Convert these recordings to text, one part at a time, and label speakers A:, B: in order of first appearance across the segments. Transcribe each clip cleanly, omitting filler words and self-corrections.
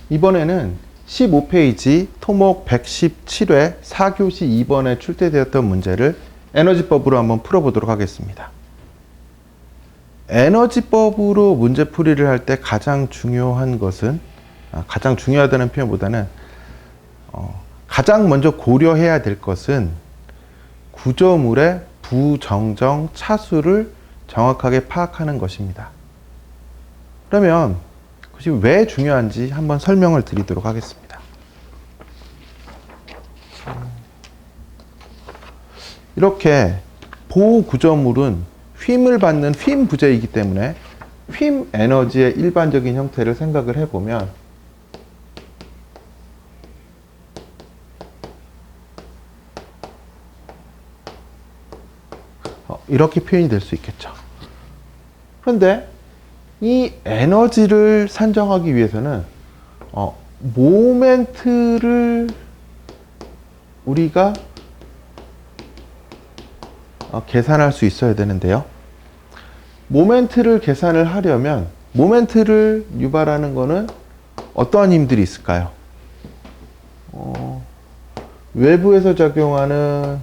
A: 이번에는 15페이지 토목 117회 4교시 2번에 출제되었던 문제를 에너지법으로 한번 풀어보도록 하겠습니다. 에너지법으로 문제풀이를 할 때 가장 중요한 것은, 가장 중요하다는 표현보다는 가장 먼저 고려해야 될 것은 구조물의 부정정 차수를 정확하게 파악하는 것입니다. 그러면 그것이 왜 중요한지 한번 설명을 드리도록 하겠습니다. 이렇게 보구조물은 휨을 받는 휨 부재이기 때문에 휨 에너지의 일반적인 형태를 생각을 해보면 이렇게 표현이 될 수 있겠죠. 그런데 이 에너지를 산정하기 위해서는 모멘트를 우리가 계산할 수 있어야 되는데요. 모멘트를 계산을 하려면 모멘트를 유발하는 것은 어떠한 힘들이 있을까요? 외부에서 작용하는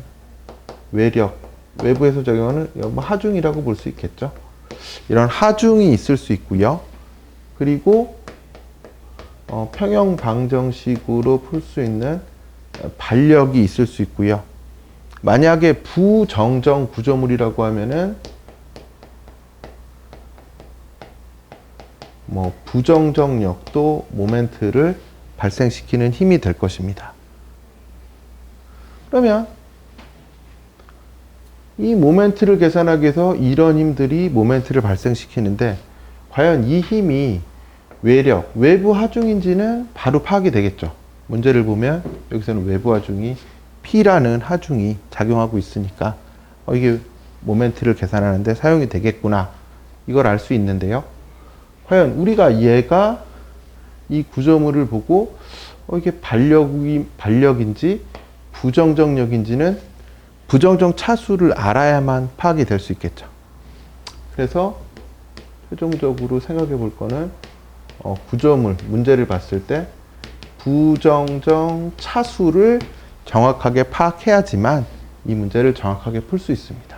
A: 외력, 외부에서 작용하는 하중이라고 볼 수 있겠죠. 이런 하중이 있을 수 있고요. 그리고 평형 방정식으로 풀 수 있는 반력이 있을 수 있고요. 만약에 부정정 구조물이라고 하면은 부정정력도 모멘트를 발생시키는 힘이 될 것입니다. 그러면 이 모멘트를 계산하기 위해서 이런 힘들이 모멘트를 발생시키는데 과연 이 힘이 외력, 외부 하중인지는 바로 파악이 되겠죠. 문제를 보면 여기서는 외부 하중이 P라는 하중이 작용하고 있으니까 이게 모멘트를 계산하는데 사용이 되겠구나, 이걸 알 수 있는데요. 과연 우리가 얘가 이 구조물을 보고 이게 반력인지 부정정력인지는 부정정 차수를 알아야만 파악이 될 수 있겠죠. 그래서 최종적으로 생각해 볼 거는 구조물 문제를 봤을 때 부정정 차수를 정확하게 파악해야지만 이 문제를 정확하게 풀 수 있습니다.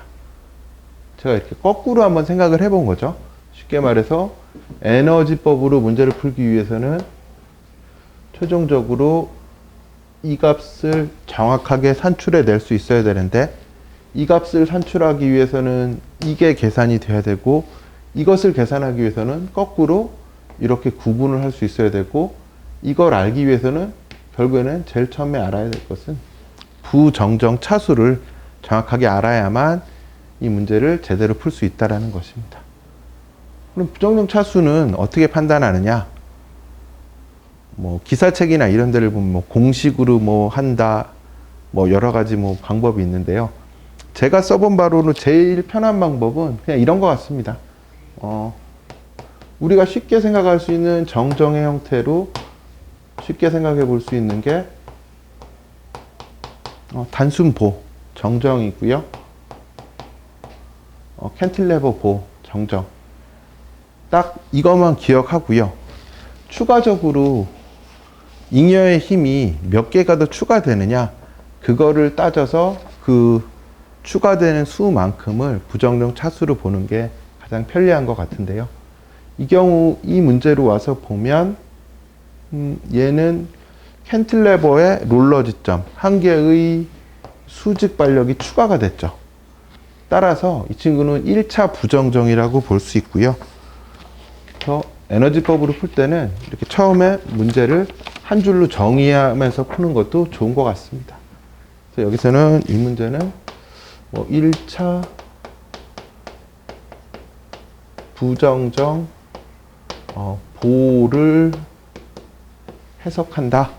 A: 제가 이렇게 거꾸로 한번 생각을 해본 거죠. 쉽게 말해서 에너지법으로 문제를 풀기 위해서는 최종적으로 이 값을 정확하게 산출해 낼 수 있어야 되는데, 이 값을 산출하기 위해서는 이게 계산이 돼야 되고, 이것을 계산하기 위해서는 거꾸로 이렇게 구분을 할 수 있어야 되고, 이걸 알기 위해서는 결국에는 제일 처음에 알아야 될 것은 부정정 차수를 정확하게 알아야만 이 문제를 제대로 풀 수 있다는 것입니다. 그럼 부정정 차수는 어떻게 판단하느냐? 기사책이나 이런 데를 보면 공식으로 한다, 여러 가지 방법이 있는데요. 제가 써본 바로는 제일 편한 방법은 그냥 이런 것 같습니다. 우리가 쉽게 생각할 수 있는 정정의 형태로 쉽게 생각해 볼 수 있는 게 단순보 정정이고요. 캔틸레버 보 정정. 딱 이것만 기억하고요. 추가적으로 잉여의 힘이 몇 개가 더 추가되느냐, 그거를 따져서 그 추가되는 수만큼을 부정정 차수로 보는 게 가장 편리한 것 같은데요. 이 경우 이 문제로 와서 보면 얘는 캔틸레버의 롤러 지점 한 개의 수직 반력이 추가가 됐죠. 따라서 이 친구는 1차 부정정이라고 볼 수 있고요. 그래서 에너지법으로 풀 때는 이렇게 처음에 문제를 한 줄로 정의하면서 푸는 것도 좋은 것 같습니다. 그래서 여기서는 이 문제는 1차 부정정 보를 해석한다,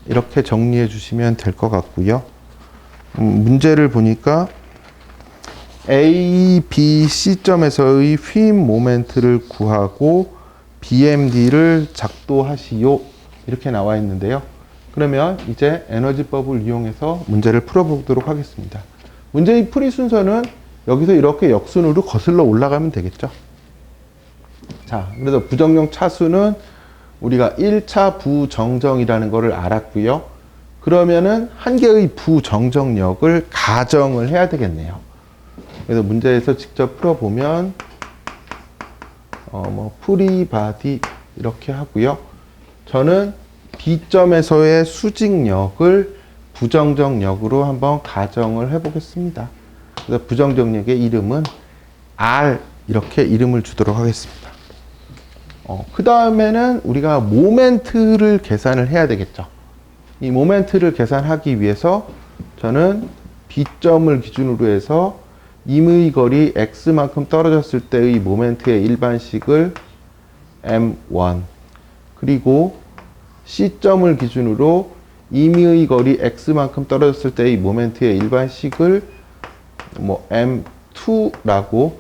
A: 이렇게 정리해 주시면 될 것 같고요. 문제를 보니까 A, B, C점에서의 휨 모멘트를 구하고 BMD를 작도하시오, 이렇게 나와 있는데요. 그러면 이제 에너지법을 이용해서 문제를 풀어보도록 하겠습니다. 문제의 풀이 순서는 여기서 이렇게 역순으로 거슬러 올라가면 되겠죠. 자, 그래서 부정정 차수는 우리가 1차 부정정이라는 거를 알았고요. 그러면은 한 개의 부정정력을 가정을 해야 되겠네요. 그래서 문제에서 직접 풀어보면 프리바디 이렇게 하고요. 저는 B점에서의 수직력을 부정정력으로 한번 가정을 해보겠습니다. 그래서 부정정력의 이름은 R 이렇게 이름을 주도록 하겠습니다. 그 다음에는 우리가 모멘트를 계산을 해야 되겠죠. 이 모멘트를 계산하기 위해서 저는 B점을 기준으로 해서 임의 거리 X만큼 떨어졌을 때의 모멘트의 일반식을 M1 그리고 C점을 기준으로 임의 거리 X만큼 떨어졌을 때의 모멘트의 일반식을 M2라고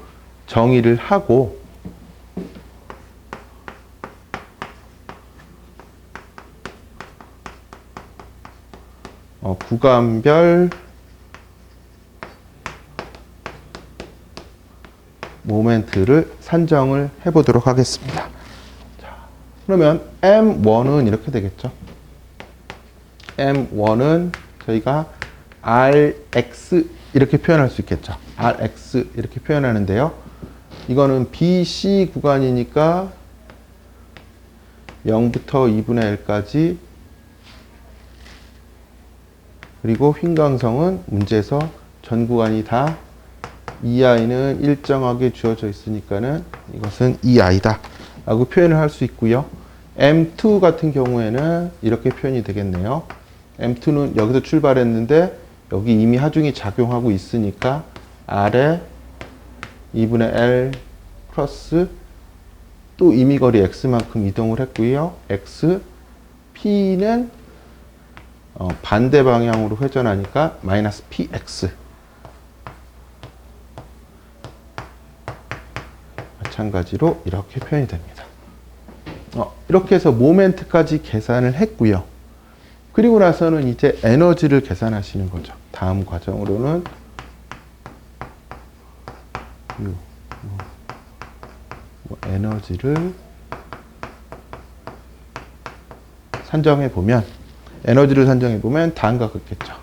A: 정의를 하고 구간별 모멘트를 산정을 해보도록 하겠습니다. 자, 그러면 M1은 이렇게 되겠죠. M1은 저희가 Rx 이렇게 표현할 수 있겠죠. Rx 이렇게 표현하는데요. 이거는 BC 구간이니까 0부터 2분의 L까지 그리고 휭강성은 문제에서 전 구간이 다 EI는 일정하게 주어져 있으니까는 이것은 EI다 라고 표현을 할 수 있고요. M2 같은 경우에는 이렇게 표현이 되겠네요. M2는 여기서 출발했는데 여기 이미 하중이 작용하고 있으니까 R에 2분의 L 플러스 또 임의거리 X만큼 이동을 했고요. X, P는 반대 방향으로 회전하니까 마이너스 PX 마찬가지로 이렇게 표현이 됩니다. 이렇게 해서 모멘트까지 계산을 했고요. 그리고 나서는 이제 에너지를 계산하시는 거죠. 다음 과정으로는 에너지를 산정해 보면 다음과 같겠죠.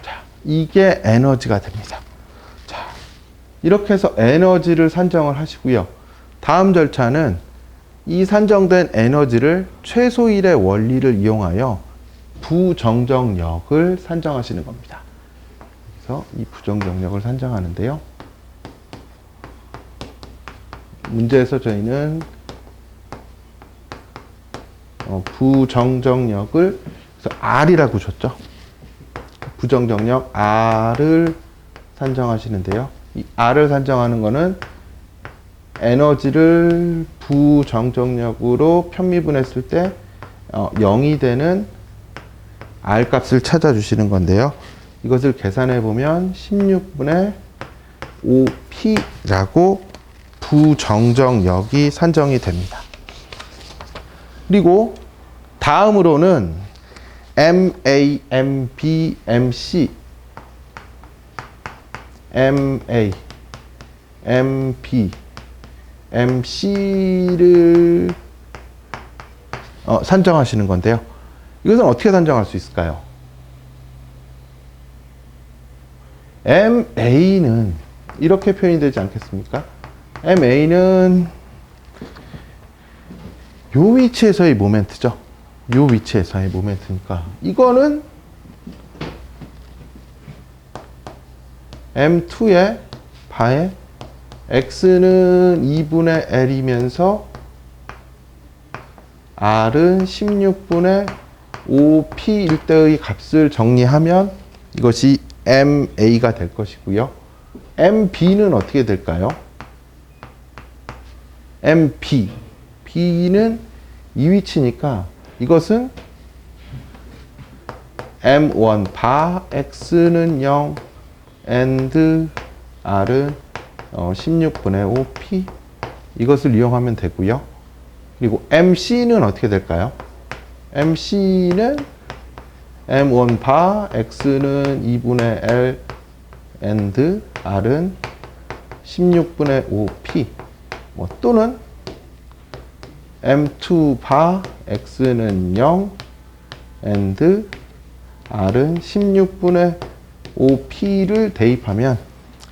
A: 자, 이게 에너지가 됩니다. 자, 이렇게 해서 에너지를 산정을 하시고요. 다음 절차는 이 산정된 에너지를 최소일의 원리를 이용하여 부정정력을 산정하시는 겁니다. 그래서 이 부정정력을 산정하는데요. 문제에서 저희는 부정정력을 그래서 R이라고 줬죠. 부정정력 R을 산정하시는데요. 이 R을 산정하는 거는 에너지를 부정정력으로 편미분했을 때 0이 되는 R 값을 찾아주시는 건데요. 이것을 계산해 보면 16분의 5P라고 부정정력이 산정이 됩니다. 그리고 다음으로는 MA, MB, MC, MA, MB, MC를 산정하시는 건데요. 이것은 어떻게 산정할 수 있을까요? MA는 이렇게 표현이 되지 않겠습니까? MA는 요 위치에서의 모멘트죠. 요 위치에서의 모멘트니까 이거는 M2의 바에 X는 2분의 L이면서 R은 16분의 5P일 때의 값을 정리하면 이것이 MA가 될 것이고요. MB는 어떻게 될까요? MB. B는 이 위치니까 이것은 M1 바 X는 0 and R은 16분의 5P 이것을 이용하면 되고요. 그리고 MC는 어떻게 될까요? MC는 M1 바 X는 2분의 L and R은 16분의 5P 또는 M2 바 X는 0 and R은 16분의 5P를 대입하면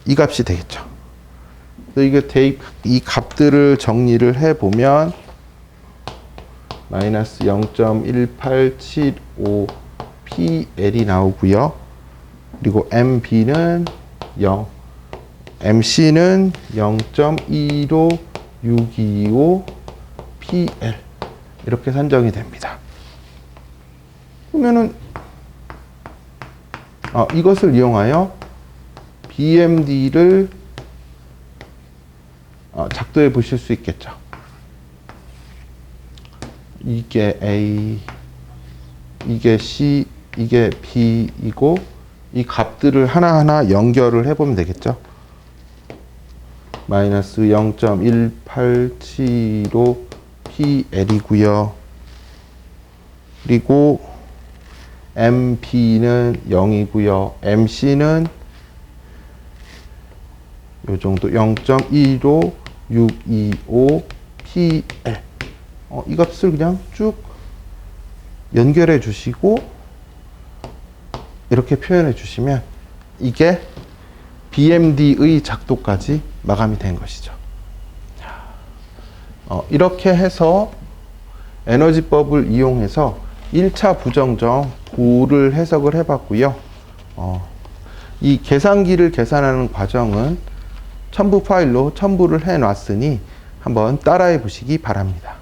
A: 이 값이 되겠죠. 이게 이 값들을 정리를 해보면 마이너스 0.1875 PL이 나오고요. 그리고 MB는 0, MC는 0.15625 PL 이렇게 산정이 됩니다. 그러면은 이것을 이용하여 BMD를 작도해 보실 수 있겠죠. 이게 A, 이게 C, 이게 B이고 이 값들을 하나하나 연결을 해보면 되겠죠. 마이너스 0.1875 PL이고요. 그리고 MB는 0이고요. MC는 요 정도 0.15625 PL. 이 값을 그냥 쭉 연결해 주시고 이렇게 표현해 주시면 이게 BMD의 작도까지 마감이 된 것이죠. 이렇게 해서 에너지법을 이용해서 1차 부정정 고를 해석을 해봤고요. 이 계산기를 계산하는 과정은 첨부 파일로 첨부를 해놨으니 한번 따라해 보시기 바랍니다.